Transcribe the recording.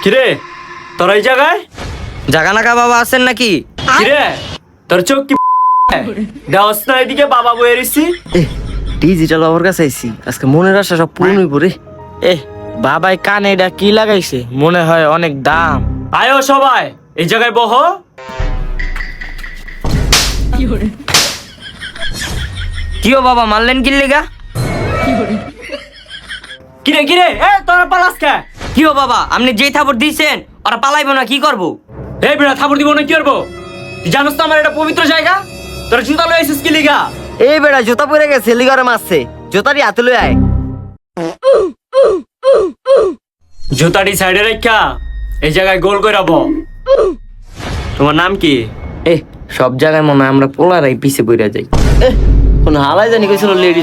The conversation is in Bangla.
কিরে তোর এই জায়গায় জাগানাকা বাবা আছেন নাকি? কিরে তোর চোখ কি দেওয়াস না এদিকে বাবা বয়ে রেছি? ডিজিটাল বাবার কাছে আইছি, আজকে মনের আশা সব পূরণ হইব রে। বাবাই কানে এটা কি লাগাইছে, মনে হয় অনেক দাম। আয়ো সবাই এই জায়গায় বহ। কিও বাবা মারলেন কি লেগা? কিরে কিরে এ তোরা পালাস কে? কিও বাবা আপনি যেই থাপড় দিয়েছেন ওরা পালাইবো না, কি করব? এই বেড়া থাপড় দিব না কি করবো? তুই জানোস তো আমার এটা পবিত্র জায়গা। তোরা জুতা লয়ে এসেছিস কি লিগা? এই বেড়া জুতা পরে গেছে, লিগারে মারছে, জুতারি হাতে লই আয়। জুতাটি সাইডে রেখা এই জায়গায় গোল করে রাখবো। তোমার নাম কি? সব জায়গায় মনে হয় আমরা পোলারাই পিছে পড়ে যাই। কোন হালাই জানি কইছিল লেডি